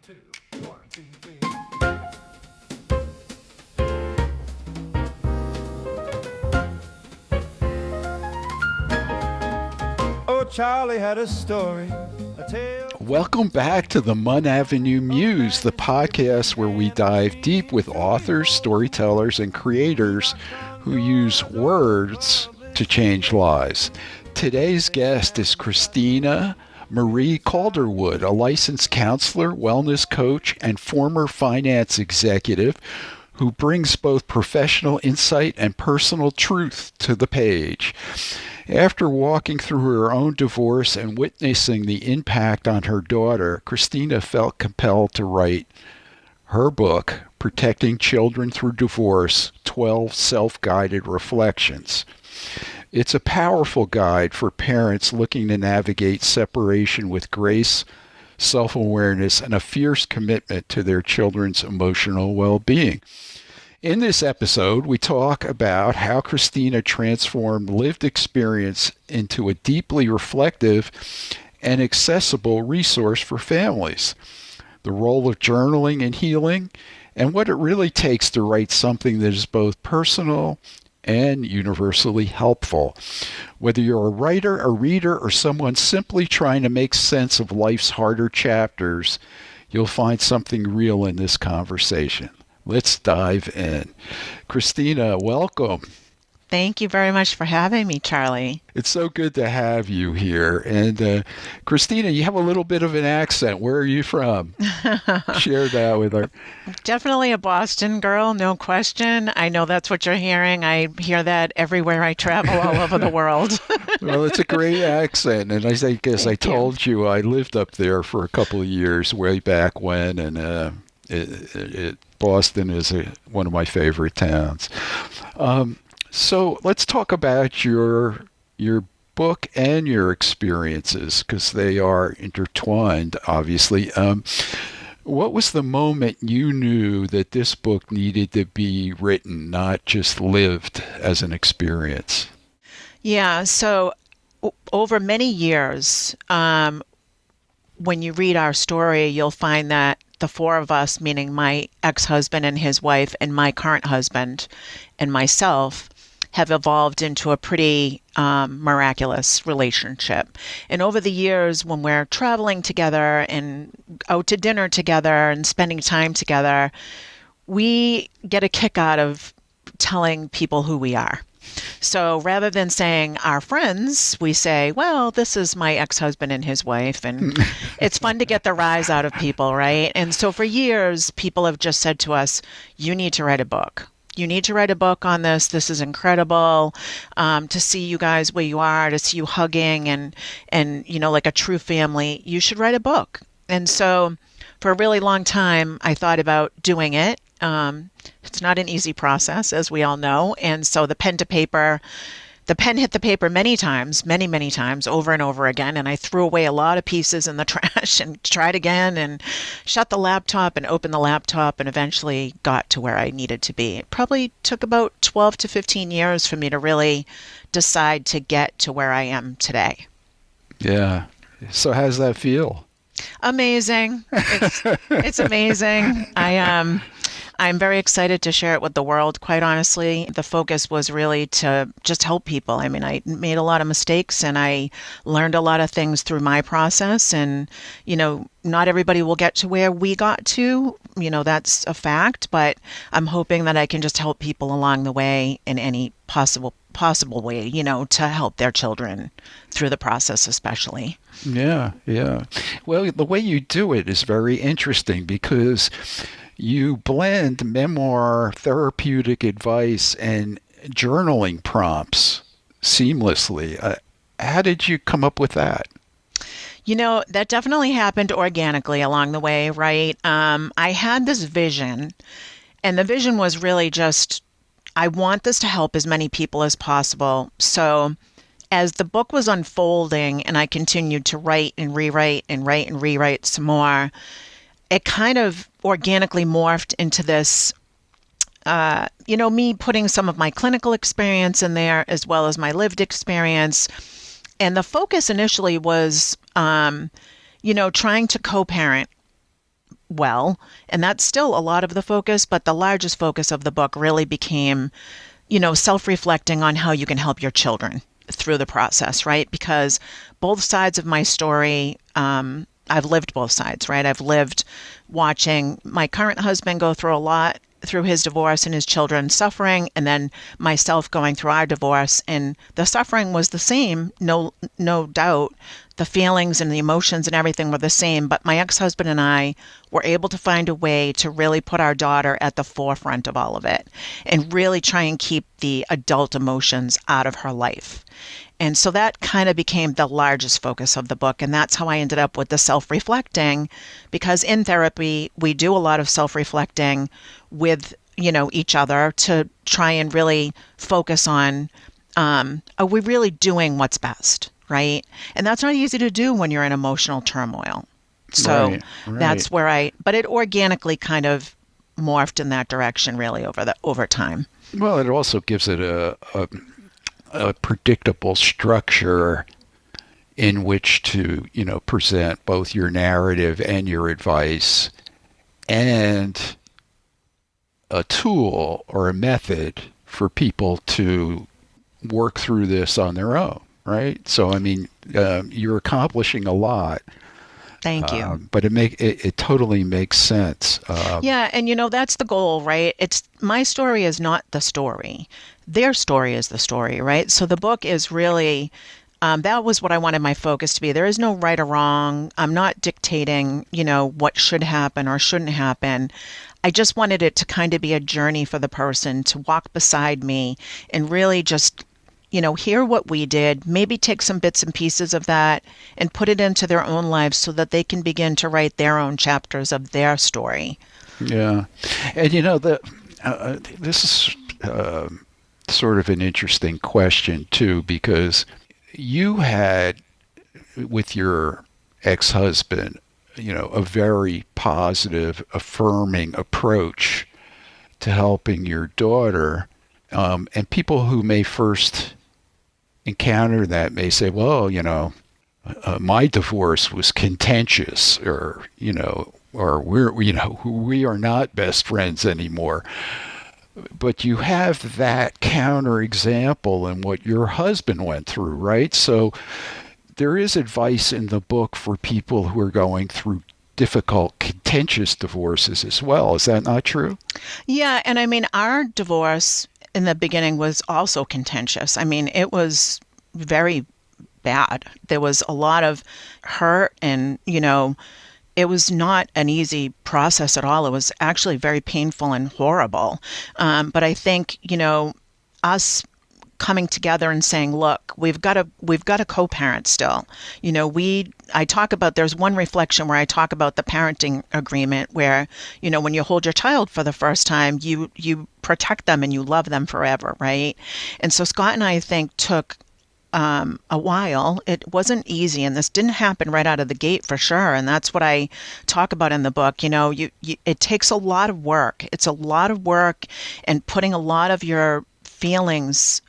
Oh, Charlie had a story, a tale. Welcome back to the Munn Avenue Muse, the podcast where we dive deep with authors, storytellers, and creators who use words to change lives. Today's guest is Christina Marie Calderwood, a licensed counselor, wellness coach, and former finance executive who brings both professional insight and personal truth to the page. After walking through her own divorce and witnessing the impact on her daughter, Christina felt compelled to write her book, Protecting Children Through Divorce, 12 Self-Guided Reflections. It's a powerful guide for parents looking to navigate separation with grace, self-awareness, and a fierce commitment to their children's emotional well-being. In this episode, we talk about how Christina transformed lived experience into a deeply reflective and accessible resource for families, the role of journaling in healing, and what it really takes to write something that is both personal and universally helpful. Whether you're a writer, a reader, or someone simply trying to make sense of life's harder chapters, you'll find something real in this conversation. Let's dive in. Christina, welcome. Thank you very much for having me, Charlie. It's so good to have you here. And Christina, you have a little bit of an accent. Where are you from? Share that with her. Definitely a Boston girl, no question. I know that's what you're hearing. I hear that everywhere I travel all over the world. Well, it's a great accent. And I guess I told you I lived up there for a couple of years way back when. And Boston is one of my favorite towns. So let's talk about your book and your experiences, because they are intertwined, obviously. What was the moment you knew that this book needed to be written, not just lived as an experience? Yeah, so over many years, when you read our story, you'll find that the four of us, meaning my ex-husband and his wife and my current husband and myself, have evolved into a pretty miraculous relationship. And over the years, when we're traveling together and out to dinner together and spending time together, we get a kick out of telling people who we are. So rather than saying our friends, we say, well, this is my ex-husband and his wife. And it's fun to get the rise out of people, right? And so for years, people have just said to us, you need to write a book. You need to write a book on this. This is incredible to see you guys where you are, to see you hugging and you know, like a true family. You should write a book. And so for a really long time, I thought about doing it. It's not an easy process, as we all know. And so the pen hit the paper many times, many times, over and over again. And I threw away a lot of pieces in the trash and tried again and shut the laptop and opened the laptop and eventually got to where I needed to be. It probably took about 12 to 15 years for me to really decide to get to where I am today. Yeah. So how does that feel? Amazing. It's amazing. I'm very excited to share it with the world, quite honestly. The focus was really to just help people. I mean, I made a lot of mistakes and I learned a lot of things through my process. And, you know, not everybody will get to where we got to. You know, that's a fact. But I'm hoping that I can just help people along the way in any possible way, you know, to help their children through the process especially. Yeah. Well, the way you do it is very interesting because you blend memoir, therapeutic advice, and journaling prompts seamlessly. How did you come up with that? You know, that definitely happened organically along the way, right? I had this vision, and the vision was really just, I want this to help as many people as possible. So as the book was unfolding and I continued to write and rewrite and write and rewrite some more, it kind of organically morphed into this, me putting some of my clinical experience in there as well as my lived experience. And the focus initially was, trying to co-parent well. And that's still a lot of the focus, but the largest focus of the book really became, self-reflecting on how you can help your children through the process, right? Because both sides of my story, I've lived both sides, right? I've lived watching my current husband go through a lot through his divorce and his children suffering, and then myself going through our divorce, and the suffering was the same, no doubt. The feelings and the emotions and everything were the same, but my ex-husband and I were able to find a way to really put our daughter at the forefront of all of it and really try and keep the adult emotions out of her life. And so that kind of became the largest focus of the book. And that's how I ended up with the self-reflecting, because in therapy, we do a lot of self-reflecting with, each other to try and really focus on, are we really doing what's best, right? And that's not easy to do when you're in emotional turmoil. So Right. that's where but it organically kind of morphed in that direction really over time. Well, it also gives it a predictable structure in which to, present both your narrative and your advice, and a tool or a method for people to work through this on their own, right? So, I mean, you're accomplishing a lot. Thank you. But it totally makes sense. Yeah, and that's the goal, right? It's my story is not the story. Their story is the story, right? So the book is really that was what I wanted my focus to be. There is no right or wrong. I'm not dictating, what should happen or shouldn't happen. I just wanted it to kind of be a journey for the person to walk beside me and really just hear what we did, maybe take some bits and pieces of that and put it into their own lives so that they can begin to write their own chapters of their story. Yeah. And this is sort of an interesting question too, because you had, with your ex-husband, a very positive, affirming approach to helping your daughter. And people who may first encounter that may say, well, my divorce was contentious, or we are not best friends anymore. But you have that counter example in what your husband went through, right? So there is advice in the book for people who are going through difficult, contentious divorces as well. Is that not true? Yeah, and I mean, our divorce in the beginning was also contentious. I mean, it was very bad. There was a lot of hurt, and, it was not an easy process at all. It was actually very painful and horrible. But I think, us coming together and saying, look, we've got to co-parent still. I talk about, there's one reflection where I talk about the parenting agreement where, when you hold your child for the first time, you protect them and you love them forever, right? And so Scott and I think took a while. It wasn't easy, and this didn't happen right out of the gate for sure. And that's what I talk about in the book. It takes a lot of work. It's a lot of work, and putting a lot of your feelings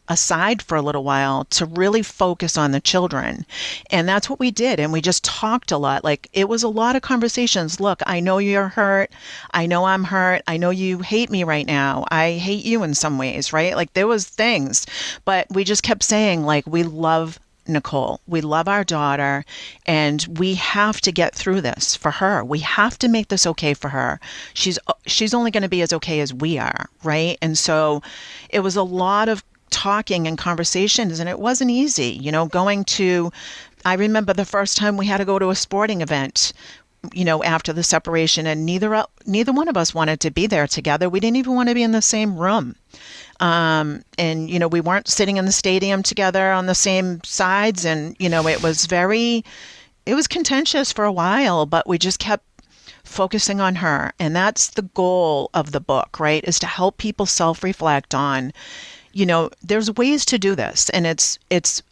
aside for a little while to really focus on the children. And that's what we did. And we just talked a lot. Like, it was a lot of conversations. Look, I know you're hurt. I know I'm hurt. I know you hate me right now. I hate you in some ways, right? Like, there was things, but we just kept saying, like, we love Nicole. We love our daughter, and we have to get through this for her. We have to make this okay for her. She's only going to be as okay as we are, right? And so it was a lot of talking and conversations, and it wasn't easy, I remember the first time we had to go to a sporting event, after the separation, and neither one of us wanted to be there together. We didn't even want to be in the same room. And, we weren't sitting in the stadium together on the same sides. And, it was contentious for a while, but we just kept focusing on her. And that's the goal of the book, right? Is to help people self-reflect on, there's ways to do this, and it's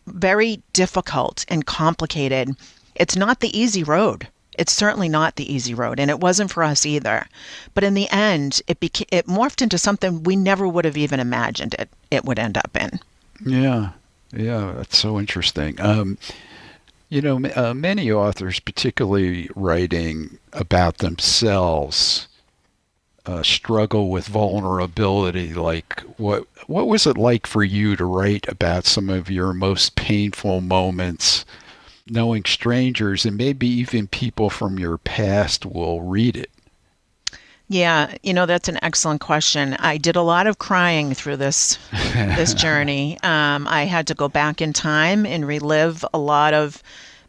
very difficult and complicated. It's not the easy road. It's certainly not the easy road, and it wasn't for us either. But in the end, it morphed into something we never would have even imagined it would end up in. Yeah, that's so interesting. Many authors, particularly writing about themselves, struggle with vulnerability. Like, what was it like for you to write about some of your most painful moments, knowing strangers and maybe even people from your past will read it? Yeah, that's an excellent question. I did a lot of crying through this journey. I had to go back in time and relive a lot of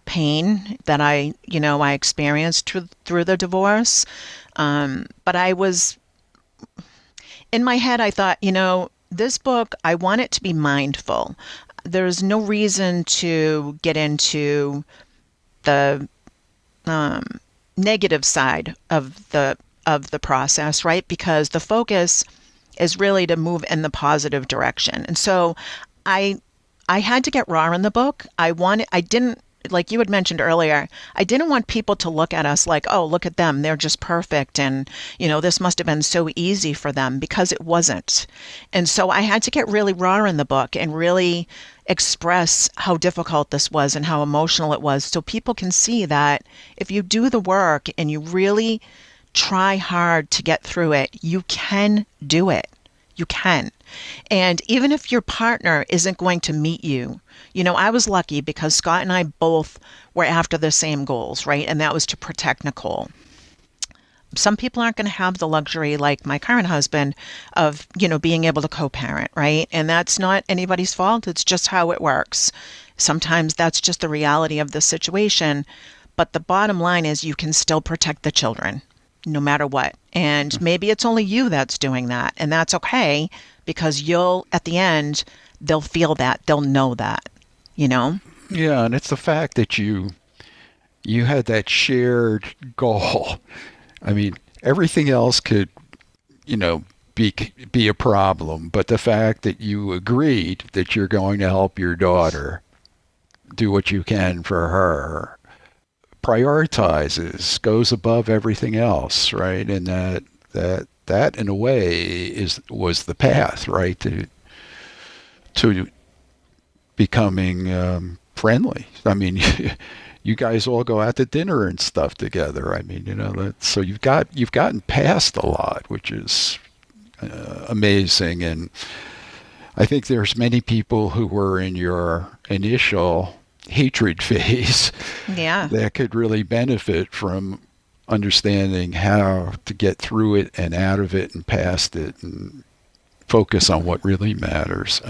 pain that I experienced through the divorce. But I was in my head, I thought, this book, I want it to be mindful. There's no reason to get into the negative side of the process, right? Because the focus is really to move in the positive direction. And so I had to get raw in the book. I didn't, like you had mentioned earlier, I didn't want people to look at us like, oh, look at them, they're just perfect. And, this must have been so easy for them, because it wasn't. And so I had to get really raw in the book and really express how difficult this was and how emotional it was, so people can see that if you do the work and you really try hard to get through it, you can do it. You can. And even if your partner isn't going to meet you, I was lucky because Scott and I both were after the same goals, right? And that was to protect Nicole. Some people aren't going to have the luxury, like my current husband, of, being able to co-parent, right? And that's not anybody's fault. It's just how it works. Sometimes that's just the reality of the situation. But the bottom line is you can still protect the children, no matter what. And maybe it's only you that's doing that. And that's okay, because at the end, they'll feel that. They'll know that, Yeah, and it's the fact that you had that shared goal. I mean, everything else could, be a problem, but the fact that you agreed that you're going to help your daughter, do what you can for her, prioritizes, goes above everything else, right? And that in a way was the path, right, to becoming friendly. I mean, you guys all go out to dinner and stuff together. I mean, so you've gotten past a lot, which is amazing. And I think there's many people who were in your initial hatred phase, yeah, that could really benefit from understanding how to get through it and out of it and past it and focus on what really matters.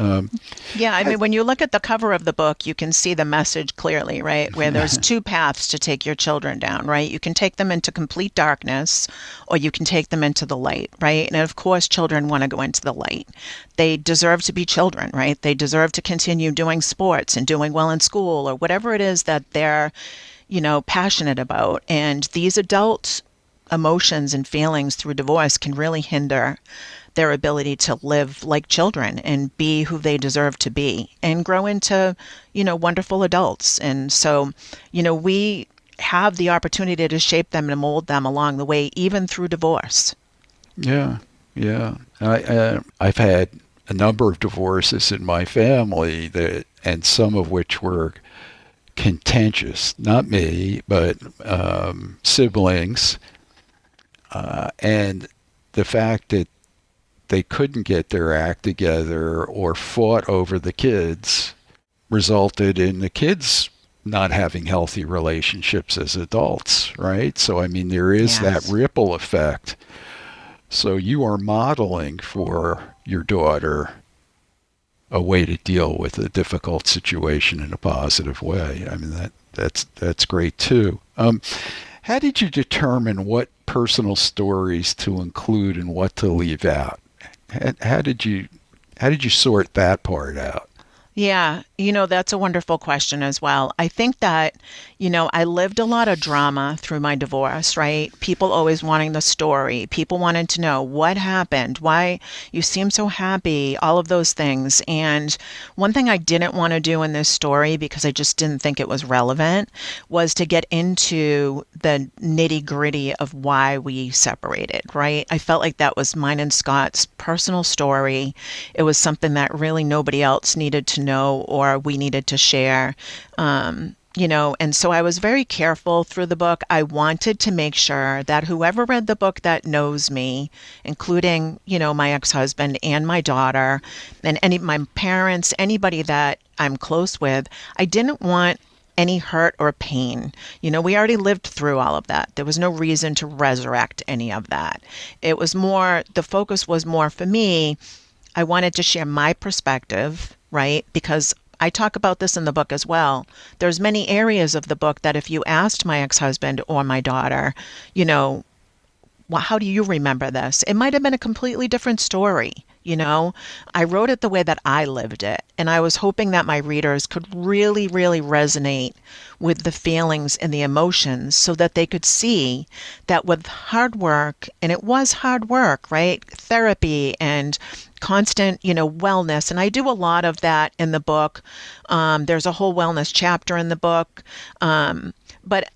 Yeah, I mean, when you look at the cover of the book, you can see the message clearly, right? Where there's two paths to take your children down, right? You can take them into complete darkness, or you can take them into the light, right? And of course, children want to go into the light. They deserve to be children, right? They deserve to continue doing sports and doing well in school, or whatever it is that they're, passionate about. And these adult emotions and feelings through divorce can really hinder their ability to live like children and be who they deserve to be and grow into, wonderful adults. And so, we have the opportunity to shape them and mold them along the way, even through divorce. Yeah, yeah. I've had a number of divorces in my family, and some of which were contentious. Not me, but siblings. And the fact that they couldn't get their act together or fought over the kids resulted in the kids not having healthy relationships as adults, right? So, I mean, there is that ripple effect. So you are modeling for your daughter a way to deal with a difficult situation in a positive way. I mean, that's great too. How did you determine what personal stories to include and what to leave out? How did you sort that part out? Yeah, that's a wonderful question as well. I think that, I lived a lot of drama through my divorce, right? People always wanting the story. People wanted to know what happened, why you seem so happy, all of those things. And one thing I didn't want to do in this story, because I just didn't think it was relevant, was to get into the nitty gritty of why we separated, right? I felt like that was mine and Scott's personal story. It was something that really nobody else needed to know or we needed to share. And so I was very careful through the book. I wanted to make sure that whoever read the book that knows me, including, my ex-husband and my daughter and my parents, anybody that I'm close with, I didn't want any hurt or pain. We already lived through all of that. There was no reason to resurrect any of that. The focus was more for me. I wanted to share my perspective, right? Because I talk about this in the book as well. There's many areas of the book that if you asked my ex-husband or my daughter, well, how do you remember this? It might have been a completely different story. I wrote it the way that I lived it. And I was hoping that my readers could really, really resonate with the feelings and the emotions so that they could see that with hard work, and it was hard work, right? Therapy and constant, wellness. And I do a lot of that in the book. There's a whole wellness chapter in the book. But,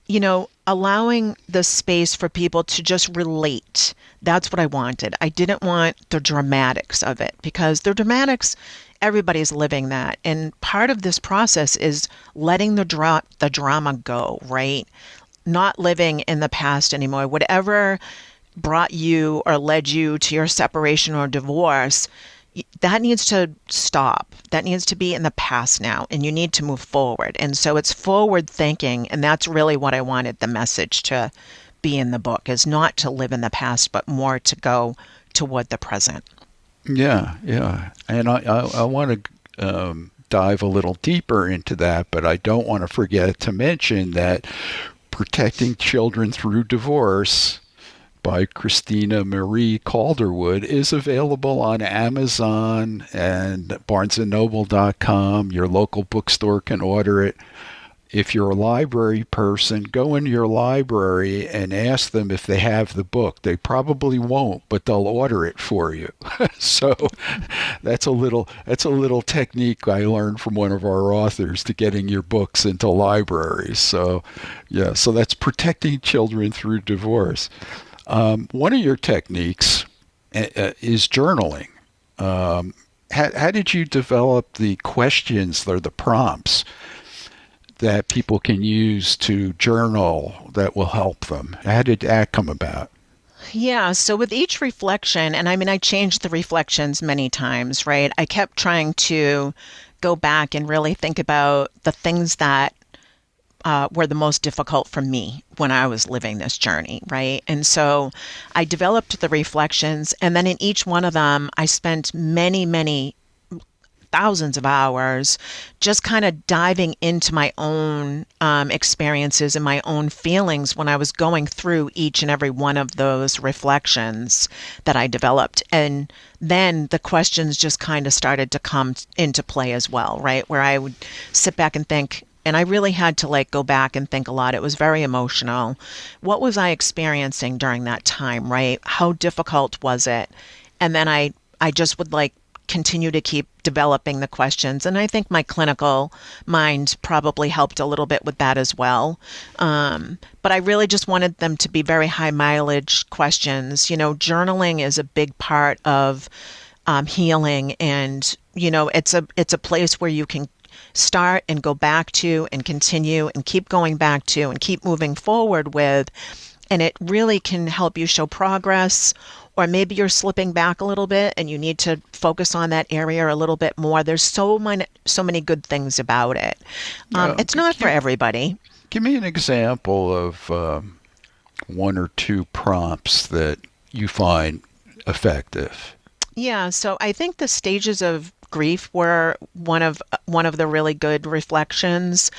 allowing the space for people to just relate. That's what I wanted. I didn't want the dramatics of it because the dramatics, everybody's living that. And part of this process is letting the drama go, right? Not living in the past anymore. Whatever brought you or led you to your separation or divorce, that needs to stop. That needs to be in the past now, and you need to move forward. And so it's forward thinking, and that's really what I wanted the message to be in the book, is not to live in the past, but more to go toward the present. Yeah. And I want to dive a little deeper into that, but I don't want to forget to mention that Protecting Children Through Divorce by Christina Marie Calderwood is available on Amazon and barnesandnoble.com. Your local bookstore can order it. If you're a library person, go into your library and ask them if they have the book. They probably won't, but they'll order it for you. So that's a little technique I learned from one of our authors to getting your books into libraries. So that's Protecting Children Through Divorce. One of your techniques is journaling. How did you develop the questions or the prompts that people can use to journal that will help them? How did that come about? Yeah, so with each reflection, and I changed the reflections many times, right? I kept trying to go back and really think about the things that were the most difficult for me when I was living this journey, right? And so I developed the reflections, and then in each one of them, I spent many, many thousands of hours just kind of diving into my own experiences and my own feelings when I was going through each and every one of those reflections that I developed. And then the questions just kind of started to come into play as well, right? Where I would sit back and think, and I really had to go back and think a lot. It was very emotional. What was I experiencing during that time, right? How difficult was it? And then I just would continue to keep developing the questions. And I think my clinical mind probably helped a little bit with that as well. But I really just wanted them to be very high mileage questions. Journaling is a big part of healing. And, it's a place where you can start and go back to and continue and keep going back to and keep moving forward with. And it really can help you show progress, or maybe you're slipping back a little bit and you need to focus on that area a little bit more. There's so many good things about it. It's not for everybody. Give me an example of one or two prompts that you find effective. Yeah, so I think the stages of grief were one of the really good reflections.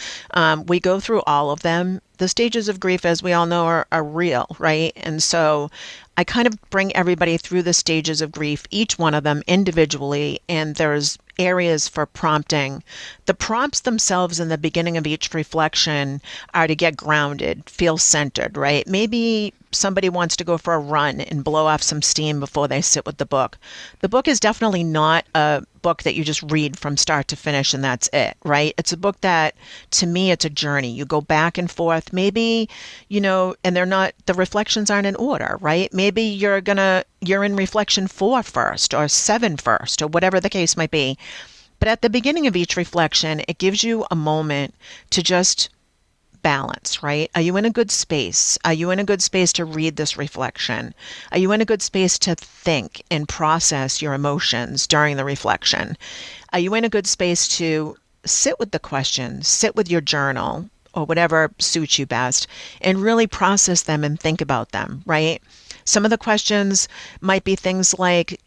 We go through all of them. The stages of grief, as we all know, are real, right? And so I kind of bring everybody through the stages of grief, each one of them individually, and there's areas for prompting. The prompts themselves in the beginning of each reflection are to get grounded, feel centered, right? Maybe somebody wants to go for a run and blow off some steam before they sit with the book. The book is definitely not a book that you just read from start to finish and that's it, right? It's a book that, to me, it's a journey. You go back and forth, maybe, and the reflections aren't in order, right? Maybe you're in reflection 4 first or 7 first or whatever the case might be. But at the beginning of each reflection, it gives you a moment to just balance, right? Are you in a good space? Are you in a good space to read this reflection? Are you in a good space to think and process your emotions during the reflection? Are you in a good space to sit with the questions, sit with your journal or whatever suits you best and really process them and think about them, right? Some of the questions might be things like,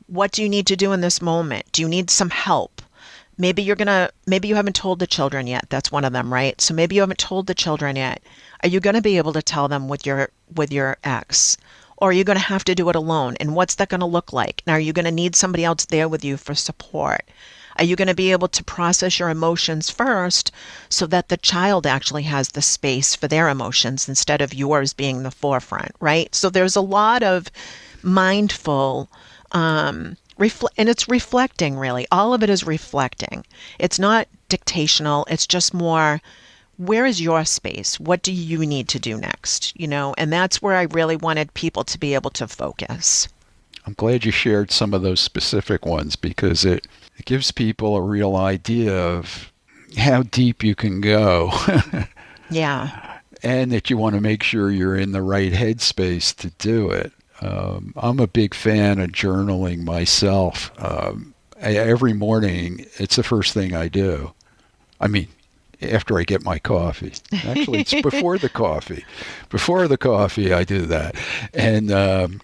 what do you need to do in this moment? Do you need some help? Maybe you haven't told the children yet. That's one of them, right? So maybe you haven't told the children yet. Are you going to be able to tell them with your ex? Or are you going to have to do it alone? And what's that going to look like? Now, are you going to need somebody else there with you for support? Are you going to be able to process your emotions first so that the child actually has the space for their emotions instead of yours being the forefront, right? So there's a lot of mindful, and it's reflecting, really. All of it is reflecting. It's not dictational. It's just more, where is your space? What do you need to do next? And that's where I really wanted people to be able to focus. I'm glad you shared some of those specific ones because it gives people a real idea of how deep you can go. Yeah. And that you want to make sure you're in the right headspace to do it. I'm a big fan of journaling myself. Every morning, it's the first thing I do. I mean, after I get my coffee. Actually, it's before the coffee. Before the coffee, I do that. And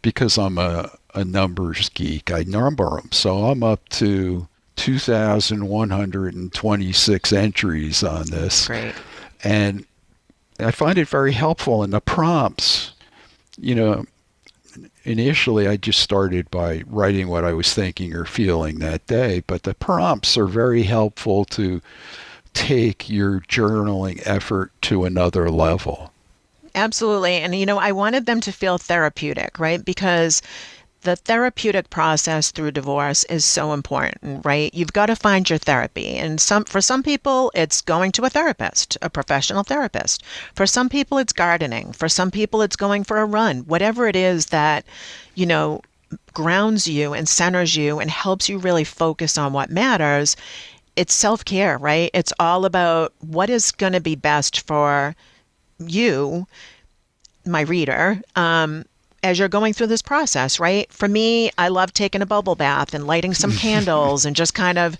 because I'm a numbers geek, I number them. So I'm up to 2,126 entries on this. Great. And I find it very helpful in the prompts. Initially I just started by writing what I was thinking or feeling that day, but the prompts are very helpful to take your journaling effort to another level. Absolutely. And, I wanted them to feel therapeutic, right? Because the therapeutic process through divorce is so important, right? You've got to find your therapy. And for some people, it's going to a therapist, a professional therapist. For some people, it's gardening. For some people, it's going for a run. Whatever it is that, grounds you and centers you and helps you really focus on what matters, it's self-care, right? It's all about what is going to be best for you, my reader, as you're going through this process, right? For me, I love taking a bubble bath and lighting some candles and just kind of,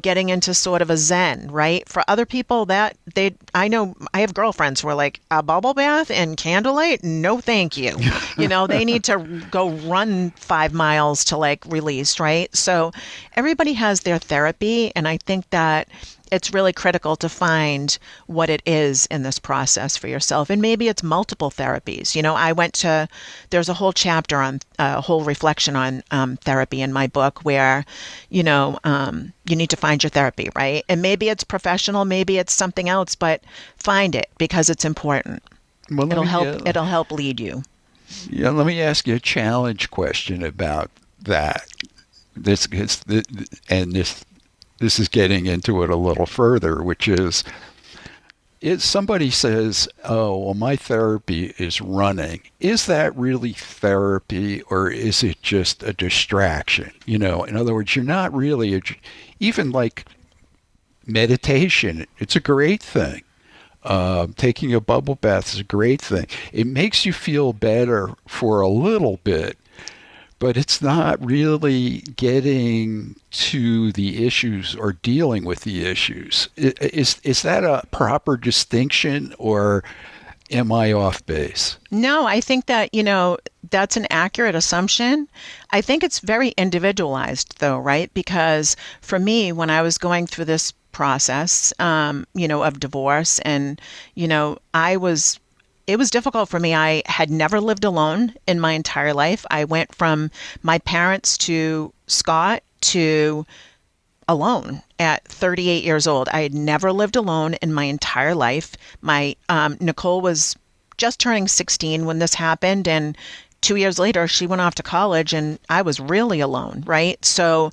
getting into sort of a zen, right? For other people I know I have girlfriends who are like, a bubble bath and candlelight? No, thank you. They need to go run 5 miles to release, right? So everybody has their therapy. And I think that it's really critical to find what it is in this process for yourself. And maybe it's multiple therapies. There's a whole chapter on, a whole reflection on therapy in my book where, you need to find your therapy, right? And maybe it's professional, maybe it's something else, but find it because it's important. Well, It'll help lead you. Yeah, let me ask you a challenge question about that. This is getting into it a little further, which is somebody says, oh, well, my therapy is running. Is that really therapy or is it just a distraction? In other words, you're not really, even like meditation, it's a great thing. Taking a bubble bath is a great thing. It makes you feel better for a little bit, but it's not really getting to the issues or dealing with the issues. Is that a proper distinction or am I off base? No, I think that, that's an accurate assumption. I think it's very individualized though, right? Because for me, when I was going through this process, of divorce and, it was difficult for me. I had never lived alone in my entire life. I went from my parents to Scott to alone at 38 years old. I had never lived alone in my entire life. My Nicole was just turning 16 when this happened, and 2 years later, she went off to college, and I was really alone, right? So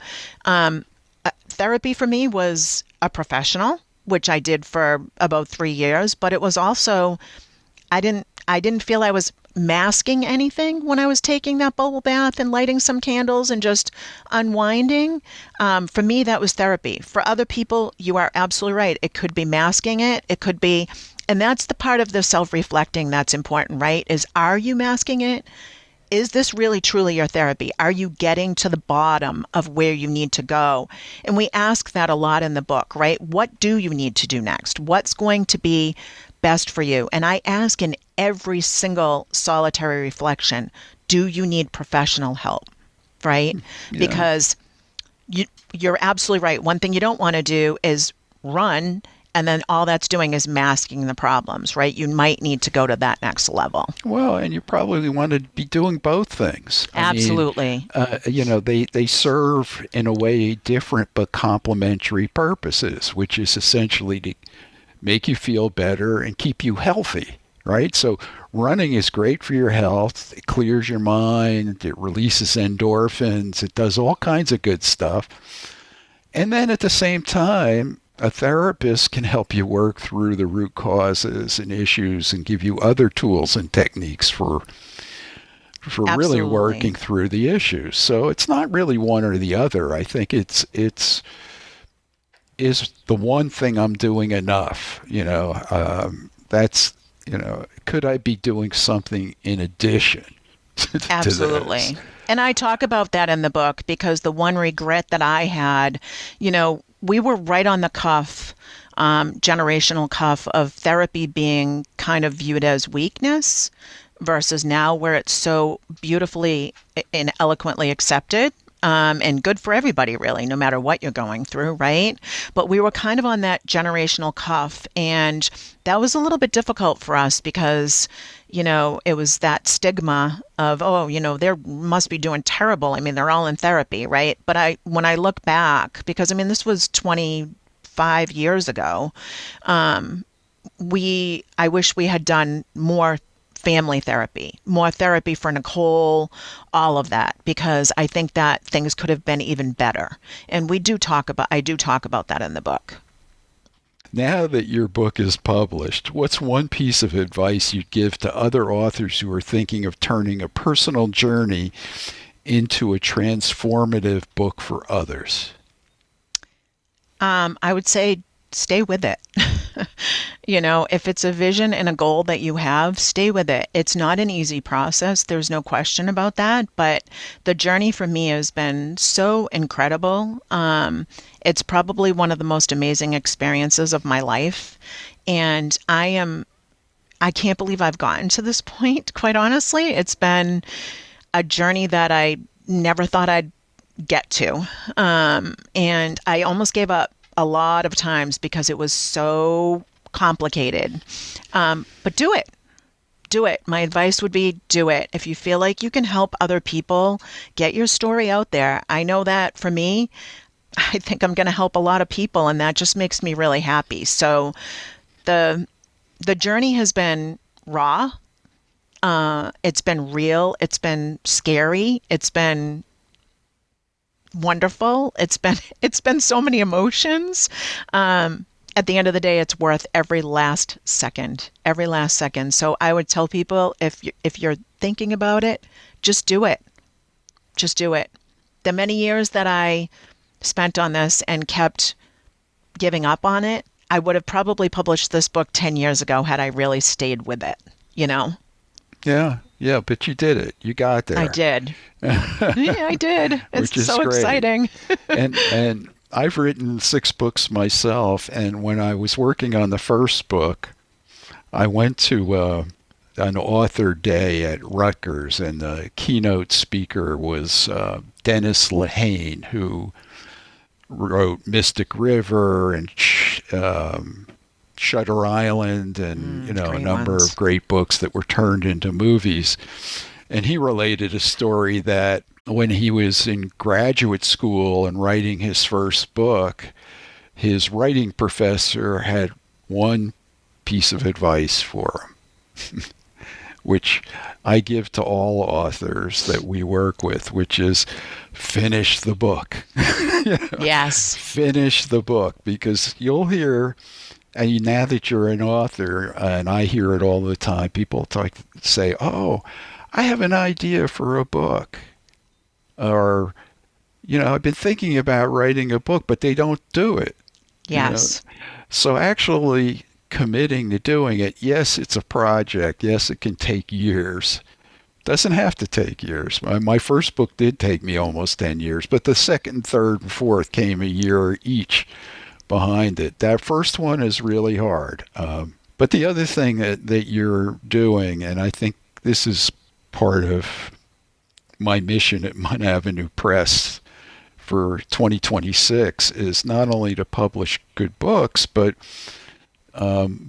therapy for me was a professional, which I did for about 3 years, but it was also I didn't feel I was masking anything when I was taking that bubble bath and lighting some candles and just unwinding. For me, that was therapy. For other people, you are absolutely right. It could be masking it. It could be, and that's the part of the self-reflecting that's important, right? Is, are you masking it? Is this really truly your therapy? Are you getting to the bottom of where you need to go? And we ask that a lot in the book, right? What do you need to do next? What's going to be best for you? And I ask in every single solitary reflection, do you need professional help? Right? Yeah. Because you're absolutely right. One thing you don't want to do is run, and then all that's doing is masking the problems, right? You might need to go to that next level. Well, and you probably want to be doing both things. Absolutely. They serve in a way different but complementary purposes, which is essentially to make you feel better and keep you healthy, right? So running is great for your health. It clears your mind. It releases endorphins. It does all kinds of good stuff. And then at the same time, a therapist can help you work through the root causes and issues and give you other tools and techniques for really working through the issues. So it's not really one or the other. I think it's is the one thing I'm doing enough? That's, could I be doing something in addition to Absolutely. this? And I talk about that in the book because the one regret that I had, we were right on the cuff, generational cuff of therapy being kind of viewed as weakness versus now where it's so beautifully and eloquently accepted. And good for everybody, really, no matter what you're going through, right? But we were kind of on that generational cuff, and that was a little bit difficult for us because, it was that stigma of, they must be doing terrible. I mean, they're all in therapy, right? But when I look back, because this was 25 years ago, I wish we had done more family therapy, more therapy for Nicole, all of that, because I think that things could have been even better. And I do talk about that in the book. Now that your book is published, what's one piece of advice you'd give to other authors who are thinking of turning a personal journey into a transformative book for others? I would say stay with it. If it's a vision and a goal that you have, stay with it. It's not an easy process. There's no question about that. But the journey for me has been so incredible. It's probably one of the most amazing experiences of my life. And I can't believe I've gotten to this point, quite honestly. It's been a journey that I never thought I'd get to. And I almost gave up a lot of times because it was so complicated. But do it. Do it. My advice would be do it. If you feel like you can help other people, get your story out there. I know that for me, I think I'm going to help a lot of people, and that just makes me really happy. So the journey has been raw. It's been real. It's been scary. It's been wonderful. It's been so many emotions. At the end of the day, it's worth every last second. So I would tell people, if you're thinking about it, just do it. Just do it. The many years that I spent on this and kept giving up on it, I would have probably published this book 10 years ago had I really stayed with it, Yeah, but you did it. You got there. I did. Yeah, I did. It's so great. exciting. and I've written 6 books myself, and when I was working on the first book, I went to an author day at Rutgers, and the keynote speaker was Dennis Lehane, who wrote Mystic River and Shutter Island and a number of great books that were turned into movies. And he related a story that when he was in graduate school and writing his first book, his writing professor had one piece of advice for him, which I give to all authors that we work with, which is finish the book. Yes. Finish the book, because you'll hear And now that you're an author, and I hear it all the time, people say, "Oh, I have an idea for a book," or, "I've been thinking about writing a book," but they don't do it. Yes. So actually committing to doing it, yes, it's a project. Yes, it can take years. Doesn't have to take years. My first book did take me almost 10 years, but the second, third, and fourth came a year each behind it. That first one is really hard. But the other thing that you're doing, and I think this is part of my mission at Mun Avenue Press for 2026, is not only to publish good books, but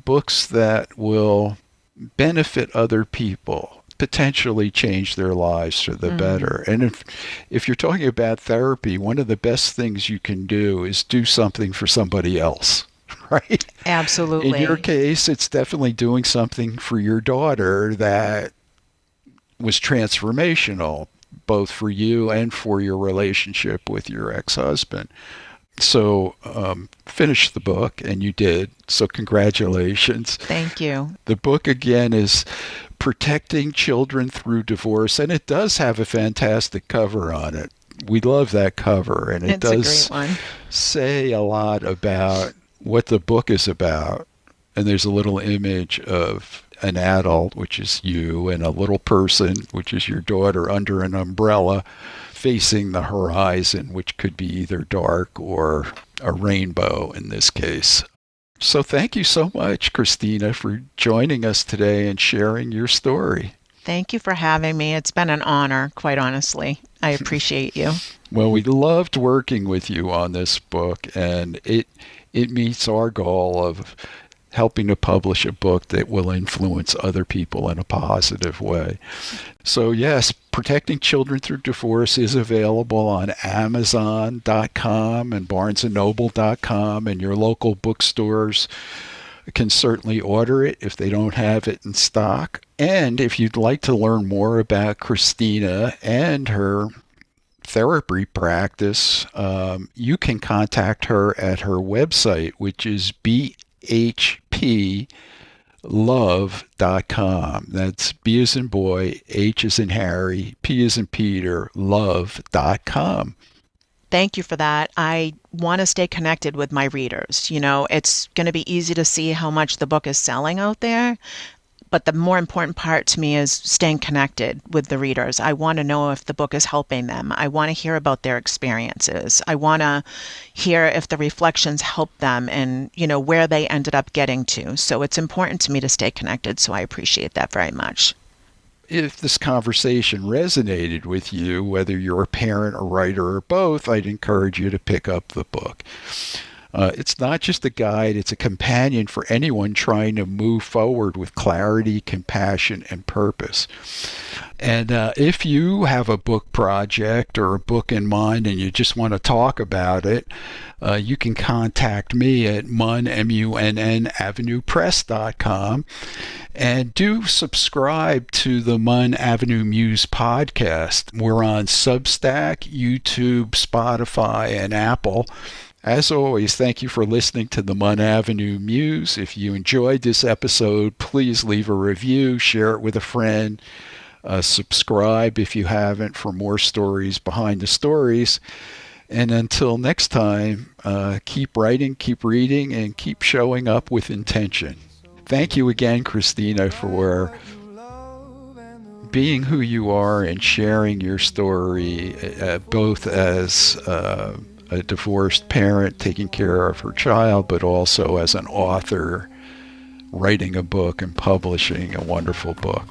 books that will benefit other people, potentially change their lives for the better. And if you're talking about therapy, one of the best things you can do is do something for somebody else, right? Absolutely. In your case, it's definitely doing something for your daughter that was transformational, both for you and for your relationship with your ex-husband. So finish the book, and you did. So congratulations. Thank you. The book, again, is Protecting Children Through Divorce, and it does have a fantastic cover on it. We love that cover, and it does a great one. say a lot about what the book is about. And there's a little image of an adult, which is you, and a little person, which is your daughter, under an umbrella facing the horizon, which could be either dark or a rainbow in this case. So thank you so much, Christina, for joining us today and sharing your story. Thank you for having me. It's been an honor, quite honestly. I appreciate you. Well, we loved working with you on this book, and it meets our goal of helping to publish a book that will influence other people in a positive way. So yes, Protecting Children Through Divorce is available on Amazon.com and BarnesandNoble.com, and your local bookstores can certainly order it if they don't have it in stock. And if you'd like to learn more about Christina and her therapy practice, you can contact her at her website, which is bhplove.com. That's B as in boy, H as in Harry, P as in Peter, love.com. Thank you for that. I want to stay connected with my readers. It's going to be easy to see how much the book is selling out there. But the more important part to me is staying connected with the readers. I want to know if the book is helping them. I want to hear about their experiences. I want to hear if the reflections help them and, where they ended up getting to. So it's important to me to stay connected. So I appreciate that very much. If this conversation resonated with you, whether you're a parent, a writer, or both, I'd encourage you to pick up the book. It's not just a guide, it's a companion for anyone trying to move forward with clarity, compassion, and purpose. And if you have a book project or a book in mind and you just want to talk about it, you can contact me at MunAvenuePress.com, and do subscribe to the Mun Avenue Muse podcast. We're on Substack, YouTube, Spotify, and Apple. As always, thank you for listening to the Mun Avenue Muse. If you enjoyed this episode, please leave a review, share it with a friend, subscribe if you haven't for more stories behind the stories. And until next time, keep writing, keep reading, and keep showing up with intention. Thank you again, Christina, for being who you are and sharing your story, both as a divorced parent taking care of her child, but also as an author writing a book and publishing a wonderful book.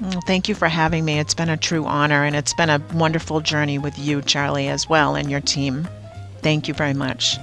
Well, thank you for having me. It's been a true honor, and it's been a wonderful journey with you, Charlie, as well, and your team. Thank you very much.